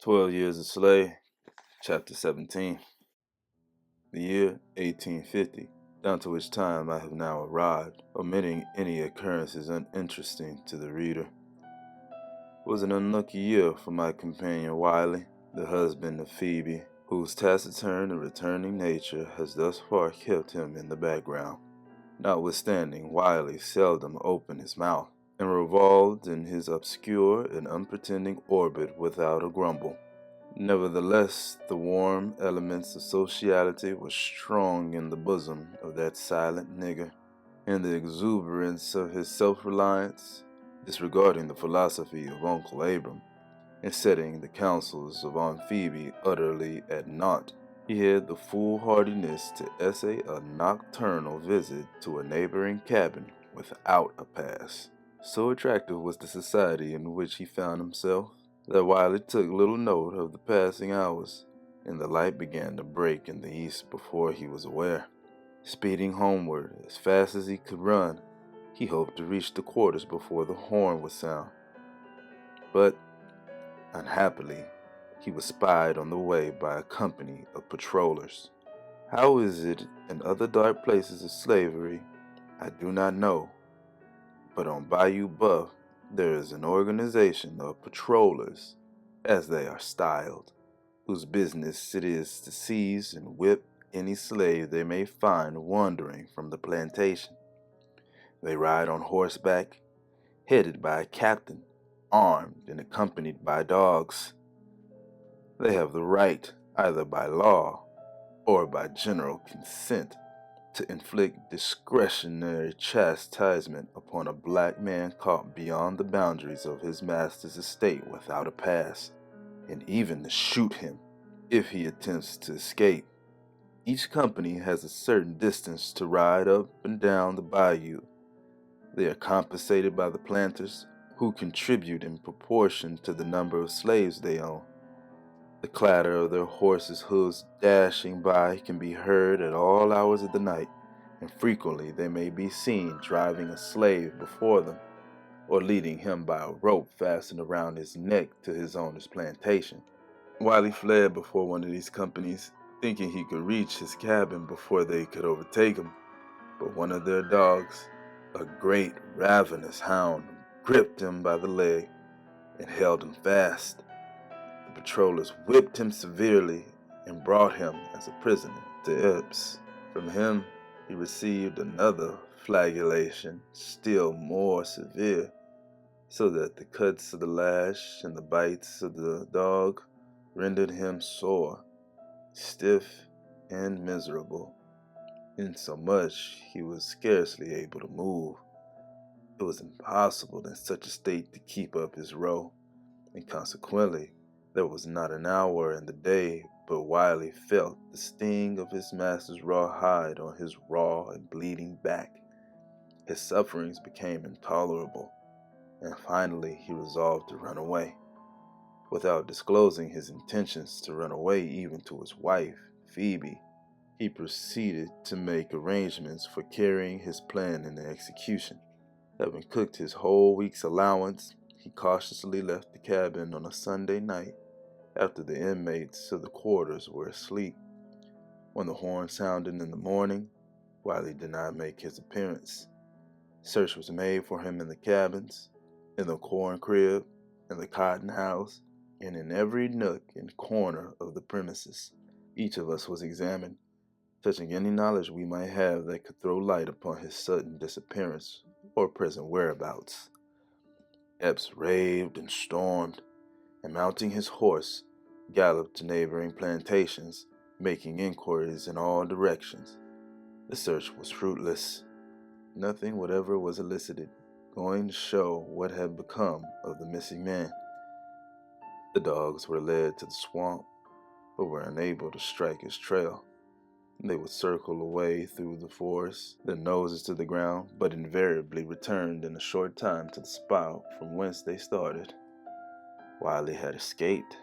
12 Years a Slave, Chapter 17. The year 1850, down to which time I have now arrived, omitting any occurrences uninteresting to the reader, was an unlucky year for my companion Wiley, the husband of Phoebe, whose taciturn and returning nature has thus far kept him in the background. Notwithstanding, Wiley seldom opened his mouth, and revolved in his obscure and unpretending orbit without a grumble. Nevertheless, the warm elements of sociality were strong in the bosom of that silent nigger, and the exuberance of his self-reliance, disregarding the philosophy of Uncle Abram, and setting the counsels of Aunt Phoebe utterly at naught, he had the foolhardiness to essay a nocturnal visit to a neighboring cabin without a pass. So attractive was the society in which he found himself, that Wiley took little note of the passing hours, and the light began to break in the east before he was aware. Speeding homeward as fast as he could run, he hoped to reach the quarters before the horn would sound. But, unhappily, he was spied on the way by a company of patrollers. How is it in other dark places of slavery, I do not know, but on Bayou Buff there is an organization of patrollers, as they are styled, whose business it is to seize and whip any slave they may find wandering from the plantation. They ride on horseback, headed by a captain, armed and accompanied by dogs. They have the right, either by law or by general consent, to inflict discretionary chastisement upon a black man caught beyond the boundaries of his master's estate without a pass, and even to shoot him if he attempts to escape. Each company has a certain distance to ride up and down the bayou. They are compensated by the planters, who contribute in proportion to the number of slaves they own. The clatter of their horses' hoofs dashing by can be heard at all hours of the night, and frequently they may be seen driving a slave before them, or leading him by a rope fastened around his neck to his owner's plantation. Wiley fled before one of these companies, thinking he could reach his cabin before they could overtake him, but one of their dogs, a great ravenous hound, gripped him by the leg and held him fast. The patrollers whipped him severely and brought him as a prisoner to Epps. From him he received another flagellation, still more severe, so that the cuts of the lash and the bites of the dog rendered him sore, stiff, and miserable, insomuch he was scarcely able to move. It was impossible in such a state to keep up his row, and consequently there was not an hour in the day but Wiley felt the sting of his master's raw hide on his raw and bleeding back. His sufferings became intolerable, and finally he resolved to run away. Without disclosing his intentions to run away even to his wife, Phoebe, he proceeded to make arrangements for carrying his plan into execution. Having cooked his whole week's allowance, he cautiously left the cabin on a Sunday night after the inmates of the quarters were asleep. When the horn sounded in the morning, Wiley did not make his appearance. Search was made for him in the cabins, in the corn crib, in the cotton house, and in every nook and corner of the premises. Each of us was examined, touching any knowledge we might have that could throw light upon his sudden disappearance or present whereabouts. Epps raved and stormed, and mounting his horse, galloped to neighboring plantations, making inquiries in all directions. The search was fruitless. Nothing whatever was elicited, going to show what had become of the missing man. The dogs were led to the swamp, but were unable to strike his trail. They would circle away through the forest, their noses to the ground, but invariably returned in a short time to the spot from whence they started. Wiley had escaped,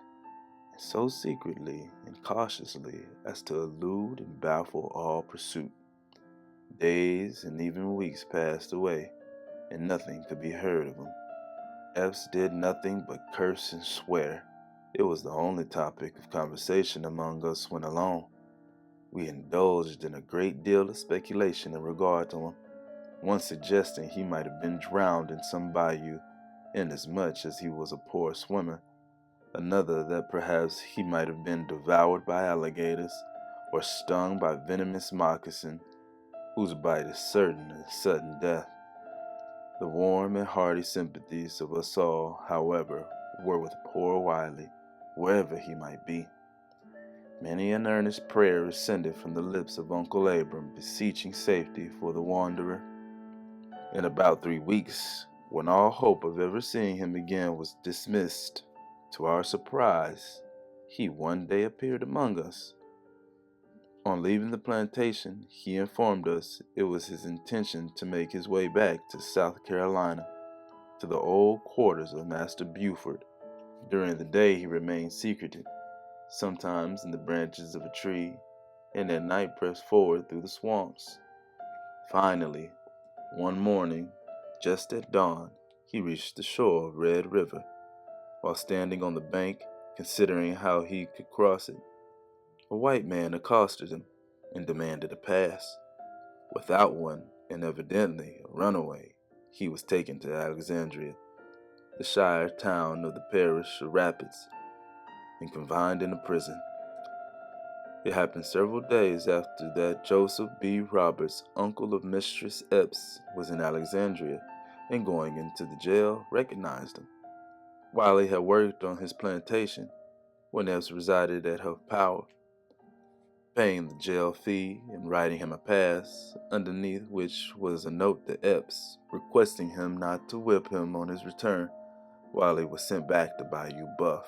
and so secretly and cautiously as to elude and baffle all pursuit. Days and even weeks passed away, and nothing could be heard of him. Epps did nothing but curse and swear, It was the only topic of conversation among us when alone. We indulged in a great deal of speculation in regard to him, one suggesting he might have been drowned in some bayou, inasmuch as he was a poor swimmer, another that perhaps he might have been devoured by alligators or stung by venomous moccasin, whose bite is certain of sudden death. The warm and hearty sympathies of us all, however, were with poor Wiley, wherever he might be. Many an earnest prayer ascended from the lips of Uncle Abram, beseeching safety for the wanderer. In about 3 weeks, when all hope of ever seeing him again was dismissed, to our surprise, he one day appeared among us. On leaving the plantation, he informed us it was his intention to make his way back to South Carolina, to the old quarters of Master Buford. During the day he remained secreted, sometimes in the branches of a tree, and at night pressed forward through the swamps. Finally, one morning, just at dawn, he reached the shore of Red River. While standing on the bank, considering how he could cross it, a white man accosted him and demanded a pass. Without one, and evidently a runaway, he was taken to Alexandria, the shire town of the parish of Rapids, and confined in a prison. It happened several days after that Joseph B. Roberts, uncle of Mistress Epps, was in Alexandria, and going into the jail, recognized him. Wiley had worked on his plantation when Epps resided at her power, paying the jail fee and writing him a pass, underneath which was a note to Epps requesting him not to whip him on his return. Wiley was sent back to Bayou Buff.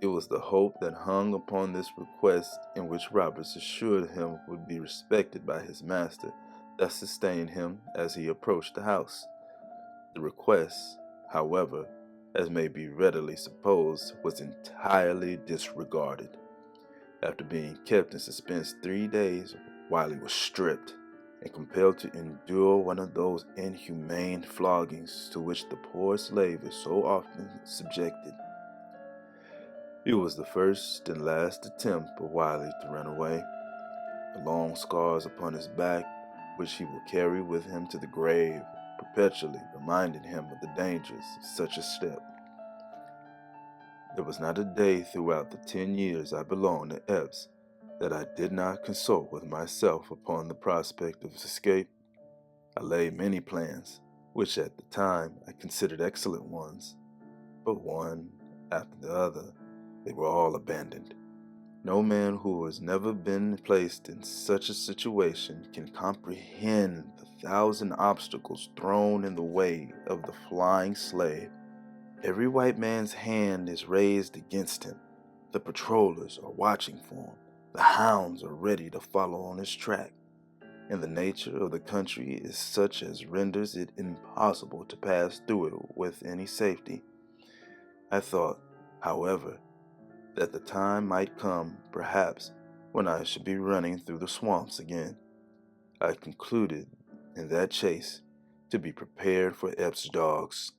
It was the hope that hung upon this request, in which Roberts assured him would be respected by his master, that sustained him as he approached the house. The request, however, as may be readily supposed, was entirely disregarded. After being kept in suspense 3 days, Wiley was stripped and compelled to endure one of those inhumane floggings to which the poor slave is so often subjected. It was the first and last attempt of Wiley to run away. The long scars upon his back, which he will carry with him to the grave, perpetually reminded him of the dangers of such a step. There was not a day throughout the 10 years I belonged to Epps that I did not consult with myself upon the prospect of escape. I laid many plans, which at the time I considered excellent ones, but one after the other, they were all abandoned. No man who has never been placed in such a situation can comprehend the 1,000 obstacles thrown in the way of the flying slave. Every white man's hand is raised against him. The patrollers are watching for him. The hounds are ready to follow on his track. And the nature of the country is such as renders it impossible to pass through it with any safety. I thought, however, that the time might come, perhaps, when I should be running through the swamps again. I concluded, in that chase, to be prepared for Epps' dogs,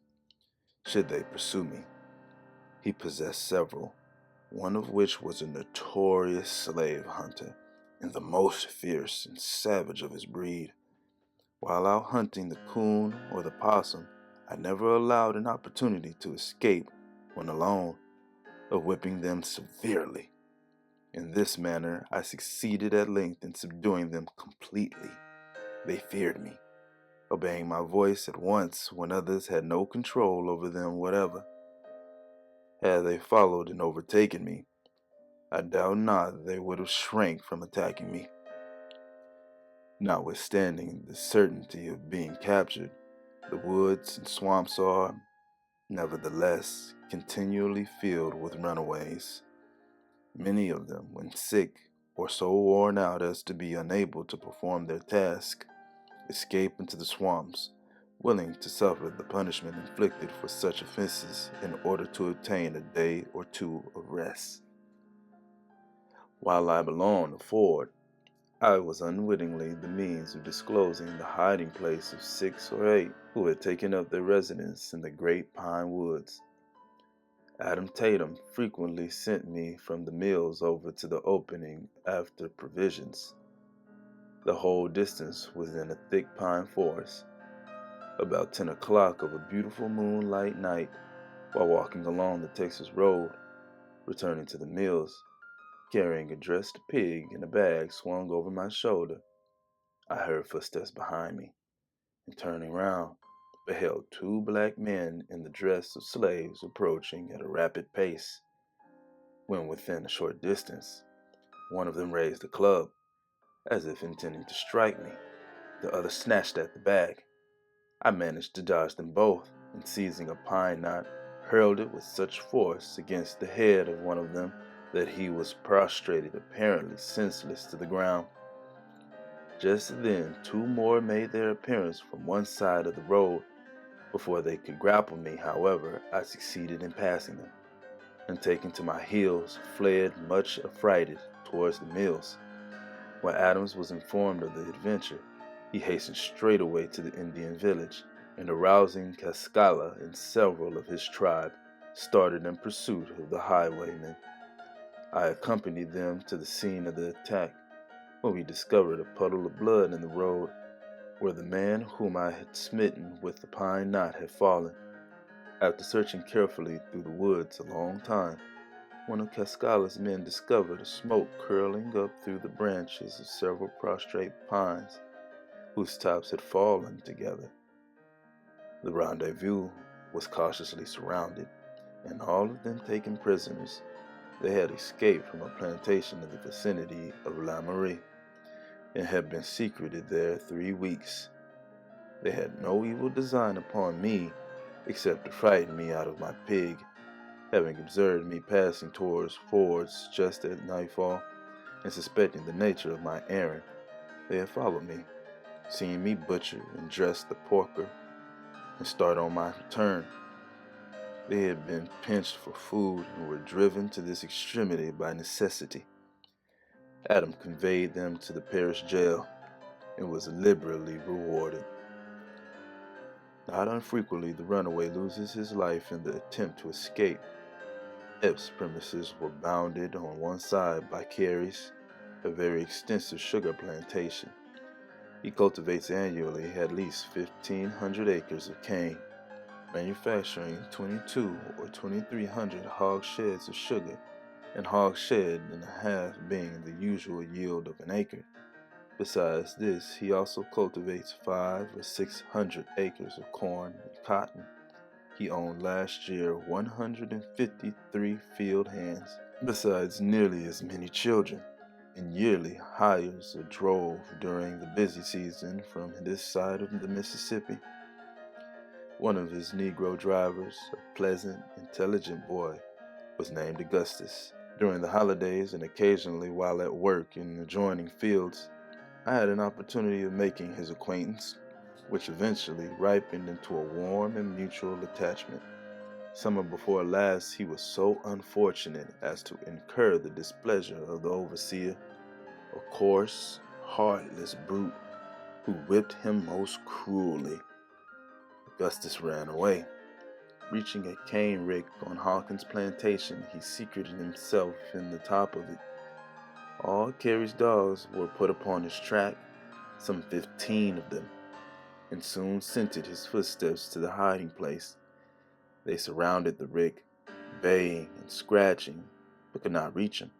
should they pursue me. He possessed several, one of which was a notorious slave hunter, and the most fierce and savage of his breed. While out hunting the coon or the possum, I never allowed an opportunity to escape, when alone, of whipping them severely. In this manner I succeeded at length in subduing them completely. They feared me, obeying my voice at once when others had no control over them whatever. Had they followed and overtaken me, I doubt not they would have shrank from attacking me. Notwithstanding the certainty of being captured, the woods and swamps are, nevertheless, continually filled with runaways. Many of them, when sick or so worn out as to be unable to perform their task, escape into the swamps, willing to suffer the punishment inflicted for such offenses in order to obtain a day or two of rest. While I belonged to Ford, I was unwittingly the means of disclosing the hiding place of 6 or 8 who had taken up their residence in the great pine woods. Adam Tatum frequently sent me from the mills over to the opening after provisions. The whole distance was in a thick pine forest. About 10 o'clock of a beautiful moonlight night, while walking along the Texas road, returning to the mills, carrying a dressed pig in a bag swung over my shoulder, I heard footsteps behind me, and turning round, beheld two black men in the dress of slaves approaching at a rapid pace. When within a short distance, one of them raised a club, as if intending to strike me. The other snatched at the bag. I managed to dodge them both, and seizing a pine knot, hurled it with such force against the head of one of them that he was prostrated, apparently senseless, to the ground. Just then, two more made their appearance from one side of the road. Before they could grapple me, however, I succeeded in passing them, and taking to my heels, fled much affrighted towards the mills. When Adams was informed of the adventure, he hastened straightway to the Indian village, and arousing Cascala and several of his tribe, started in pursuit of the highwaymen. I accompanied them to the scene of the attack, when we discovered a puddle of blood in the road, where the man whom I had smitten with the pine knot had fallen. After searching carefully through the woods a long time, one of Cascala's men discovered a smoke curling up through the branches of several prostrate pines, whose tops had fallen together. The rendezvous was cautiously surrounded, and all of them taken prisoners. They had escaped from a plantation in the vicinity of La Marie, and had been secreted there 3 weeks. They had no evil design upon me, except to frighten me out of my pig. Having observed me passing towards fords just at nightfall, and suspecting the nature of my errand, they had followed me, seeing me butcher and dress the porker, and start on my return. They had been pinched for food, and were driven to this extremity by necessity. Adam conveyed them to the parish jail, and was liberally rewarded. Not unfrequently the runaway loses his life in the attempt to escape. Epps' premises were bounded on one side by Carey's, a very extensive sugar plantation. He cultivates annually at least 1,500 acres of cane, manufacturing 22 or 2,300 hogsheds of sugar, and hogshed and a half being the usual yield of an acre. Besides this, he also cultivates 500 or 600 acres of corn and cotton. He owned last year 153 field hands, besides nearly as many children, and yearly hires a drove during the busy season from this side of the Mississippi. One of his Negro drivers, a pleasant, intelligent boy, was named Augustus. During the holidays and occasionally while at work in adjoining fields, I had an opportunity of making his acquaintance, which eventually ripened into a warm and mutual attachment. Summer before last, he was so unfortunate as to incur the displeasure of the overseer, a coarse, heartless brute, who whipped him most cruelly. Augustus ran away. Reaching a cane rick on Hawkins' plantation, he secreted himself in the top of it. All Carey's dogs were put upon his track, some 15 of them, and soon scented his footsteps to the hiding place. They surrounded the rick, baying and scratching, but could not reach him.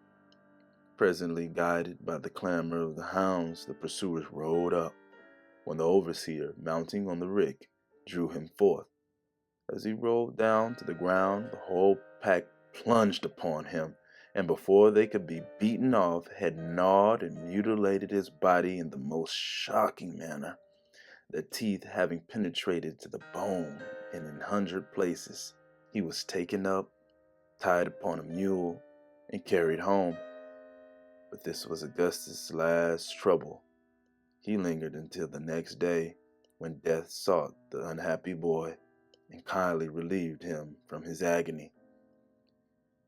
Presently, guided by the clamor of the hounds, the pursuers rode up, when the overseer, mounting on the rick, drew him forth. As he rolled down to the ground, the whole pack plunged upon him, and before they could be beaten off, had gnawed and mutilated his body in the most shocking manner, the teeth having penetrated to the bone, and in 100 places. He was taken up, tied upon a mule, and carried home. But this was Augustus' last trouble. He lingered until the next day, when death sought the unhappy boy, and kindly relieved him from his agony.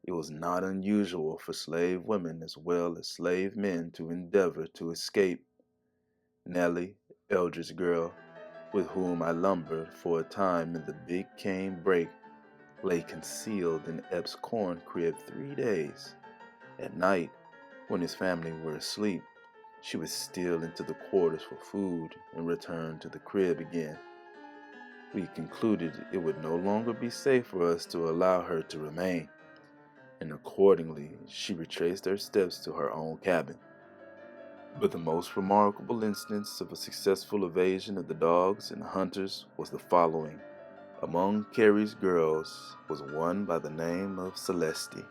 It was not unusual for slave women as well as slave men to endeavor to escape. Nelly, Eldred's girl, with whom I lumbered for a time in the big cane brake, lay concealed in Ep's corn crib 3 days. At night, when his family were asleep, she would steal into the quarters for food and return to the crib again. We concluded it would no longer be safe for us to allow her to remain, and accordingly she retraced her steps to her own cabin. But the most remarkable instance of a successful evasion of the dogs and hunters was the following. Among Carrie's girls was one by the name of Celeste.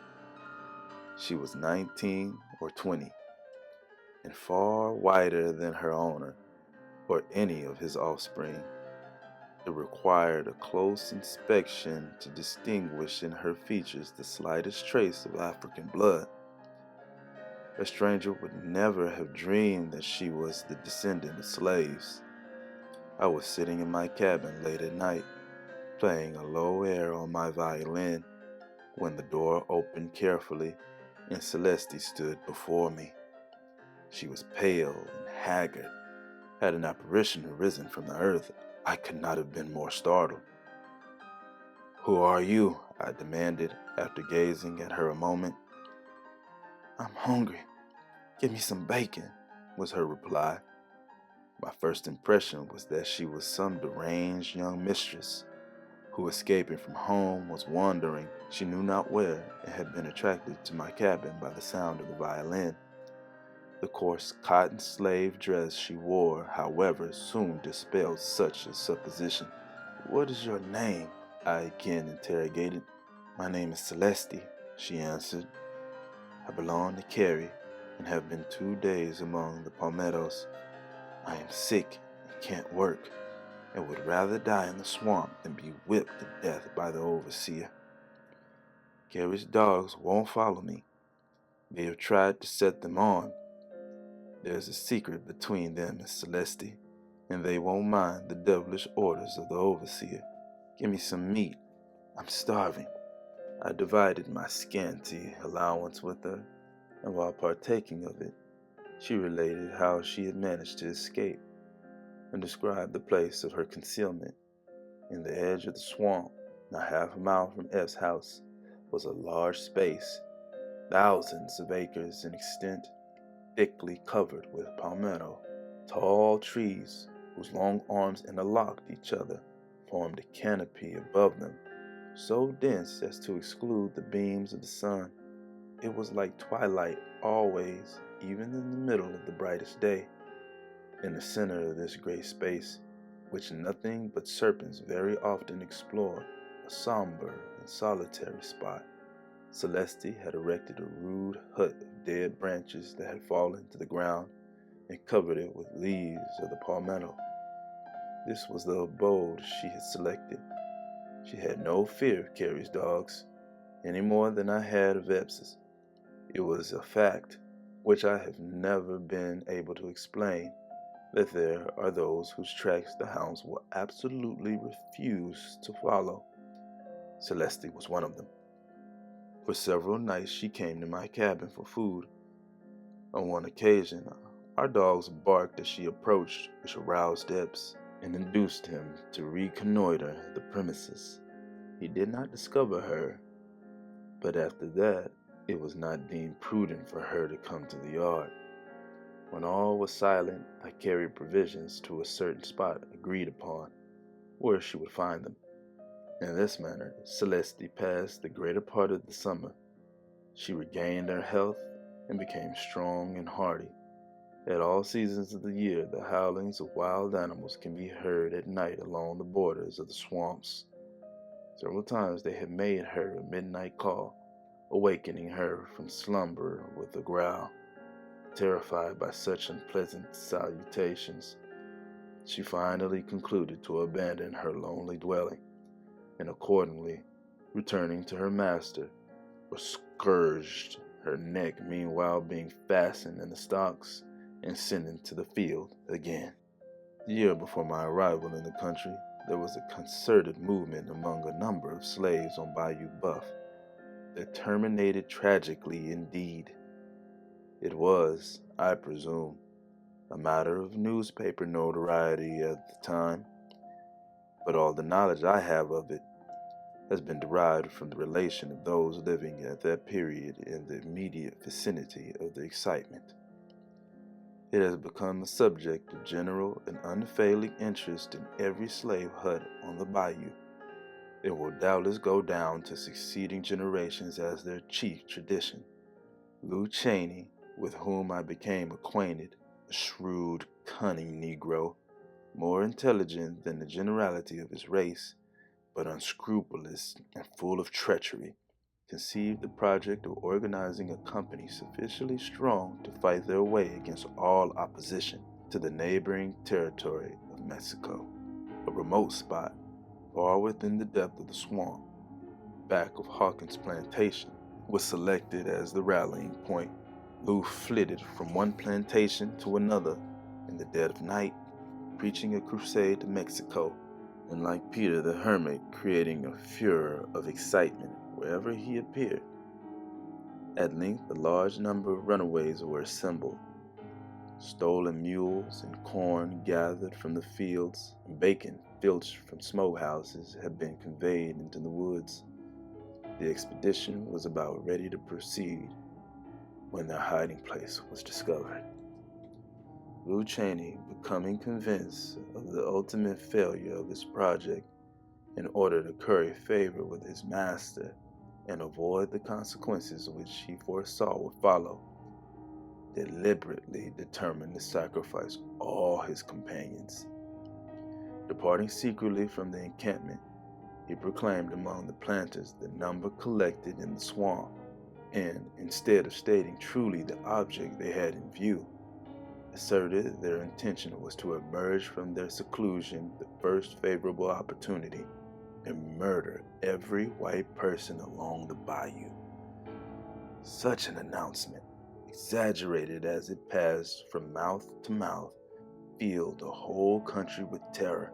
She was 19 or 20, and far whiter than her owner or any of his offspring. It required a close inspection to distinguish in her features the slightest trace of African blood. A stranger would never have dreamed that she was the descendant of slaves. I was sitting in my cabin late at night, playing a low air on my violin, when the door opened carefully and Celeste stood before me. She was pale and haggard. Had an apparition arisen from the earth, I could not have been more startled. "Who are you?" I demanded after gazing at her a moment. "I'm hungry. Give me some bacon," was her reply. My first impression was that she was some deranged young mistress who, escaping from home, was wandering she knew not where and had been attracted to my cabin by the sound of the violin. The coarse cotton slave dress she wore, however, soon dispelled such a supposition. "What is your name?" I again interrogated. "My name is Celeste," she answered. "I belong to Carrie and have been 2 days among the palmettos. I am sick and can't work, and would rather die in the swamp than be whipped to death by the overseer. Carrie's dogs won't follow me. They have tried to set them on. There's a secret between them and Celeste, and they won't mind the devilish orders of the overseer. Give me some meat. I'm starving." I divided my scanty allowance with her, and while partaking of it, she related how she had managed to escape, and described the place of her concealment. In the edge of the swamp, not half a mile from F's house, was a large space, thousands of acres in extent, thickly covered with palmetto. Tall trees, whose long arms interlocked each other, formed a canopy above them, so dense as to exclude the beams of the sun. It was like twilight always, even in the middle of the brightest day. In the center of this great space, which nothing but serpents very often explore, a somber and solitary spot, Celeste had erected a rude hut of dead branches that had fallen to the ground and covered it with leaves of the palmetto. This was the abode she had selected. She had no fear of Carrie's dogs, any more than I had of Eps's. It was a fact, which I have never been able to explain, that there are those whose tracks the hounds will absolutely refuse to follow. Celeste was one of them. For several nights she came to my cabin for food. On one occasion, our dogs barked as she approached, which aroused Epps and induced him to reconnoiter the premises. He did not discover her, but after that, it was not deemed prudent for her to come to the yard. When all was silent, I carried provisions to a certain spot agreed upon, where she would find them. In this manner, Celeste passed the greater part of the summer. She regained her health and became strong and hardy. At all seasons of the year, the howlings of wild animals can be heard at night along the borders of the swamps. Several times they had made her a midnight call, awakening her from slumber with a growl. Terrified by such unpleasant salutations, she finally concluded to abandon her lonely dwelling, and accordingly, returning to her master, was scourged, her neck meanwhile being fastened in the stocks and sent into the field again. The year before my arrival in the country, there was a concerted movement among a number of slaves on Bayou Buff that terminated tragically indeed. It was, I presume, a matter of newspaper notoriety at the time, but all the knowledge I have of it has been derived from the relation of those living at that period in the immediate vicinity of the excitement. It has become a subject of general and unfailing interest in every slave hut on the bayou. It will doubtless go down to succeeding generations as their chief tradition. Lew Cheney, with whom I became acquainted, a shrewd, cunning Negro, more intelligent than the generality of his race, but unscrupulous and full of treachery, conceived the project of organizing a company sufficiently strong to fight their way against all opposition to the neighboring territory of Mexico. A remote spot, far within the depth of the swamp, back of Hawkins' plantation, was selected as the rallying point. Lew flitted from one plantation to another in the dead of night, preaching a crusade to Mexico, and like Peter the Hermit, creating a furor of excitement wherever he appeared. At length, a large number of runaways were assembled. Stolen mules and corn gathered from the fields, and bacon filched from smokehouses had been conveyed into the woods. The expedition was about ready to proceed when their hiding place was discovered. Lew Cheney, becoming convinced of the ultimate failure of his project, in order to curry favor with his master and avoid the consequences which he foresaw would follow, deliberately determined to sacrifice all his companions. Departing secretly from the encampment, he proclaimed among the planters the number collected in the swamp, and, instead of stating truly the object they had in view, asserted their intention was to emerge from their seclusion the first favorable opportunity and murder every white person along the bayou. Such an announcement, exaggerated as it passed from mouth to mouth, filled the whole country with terror.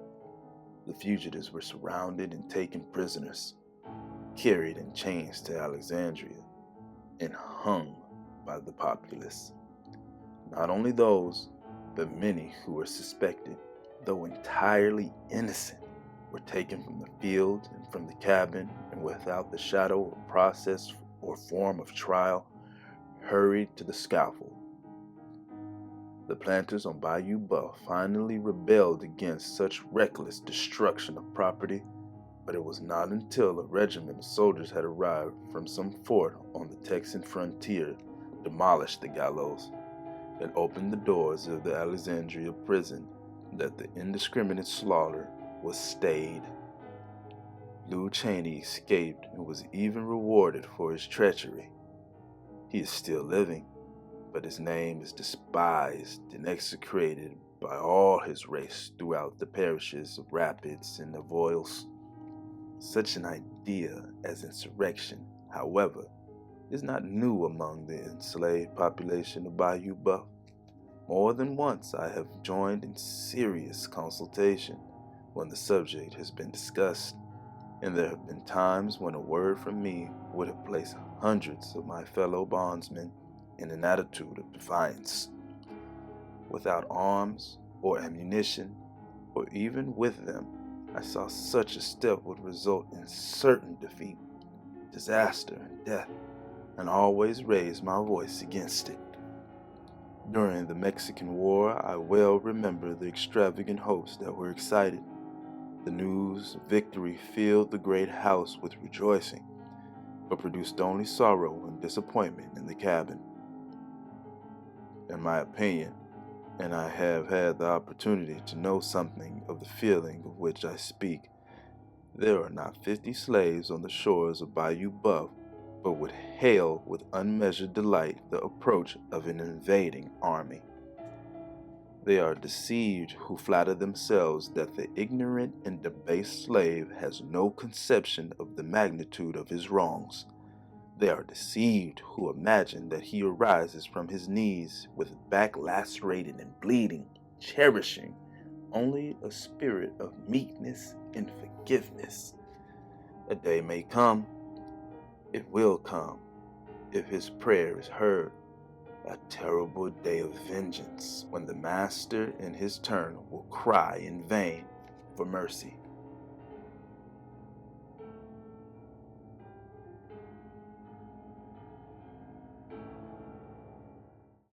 The fugitives were surrounded and taken prisoners, carried in chains to Alexandria, and hung by the populace. Not only those, but many who were suspected, though entirely innocent, were taken from the field and from the cabin, and without the shadow of process or form of trial, hurried to the scaffold. The planters on Bayou Buff finally rebelled against such reckless destruction of property, but it was not until a regiment of soldiers had arrived from some fort on the Texan frontier, demolished the gallows, and opened the doors of the Alexandria prison that the indiscriminate slaughter was stayed. Lew Cheney escaped and was even rewarded for his treachery. He is still living, but his name is despised and execrated by all his race throughout the parishes of Rapids and Avoyelles. Such an idea as insurrection, however, is not new among the enslaved population of Bayou Buff. More than once I have joined in serious consultation when the subject has been discussed, and there have been times when a word from me would have placed hundreds of my fellow bondsmen in an attitude of defiance. Without arms or ammunition, or even with them, I saw such a step would result in certain defeat, disaster, and death, and always raised my voice against it. During the Mexican War, I well remember the extravagant hopes that were excited. The news of victory filled the great house with rejoicing, but produced only sorrow and disappointment in the cabin. In my opinion, and I have had the opportunity to know something of the feeling of which I speak, there are not 50 slaves on the shores of Bayou Buff but would hail with unmeasured delight the approach of an invading army. They are deceived who flatter themselves that the ignorant and debased slave has no conception of the magnitude of his wrongs. They are deceived who imagine that he arises from his knees with back lacerated and bleeding, cherishing only a spirit of meekness and forgiveness. A day may come, it will come, if his prayer is heard, a terrible day of vengeance when the master in his turn will cry in vain for mercy.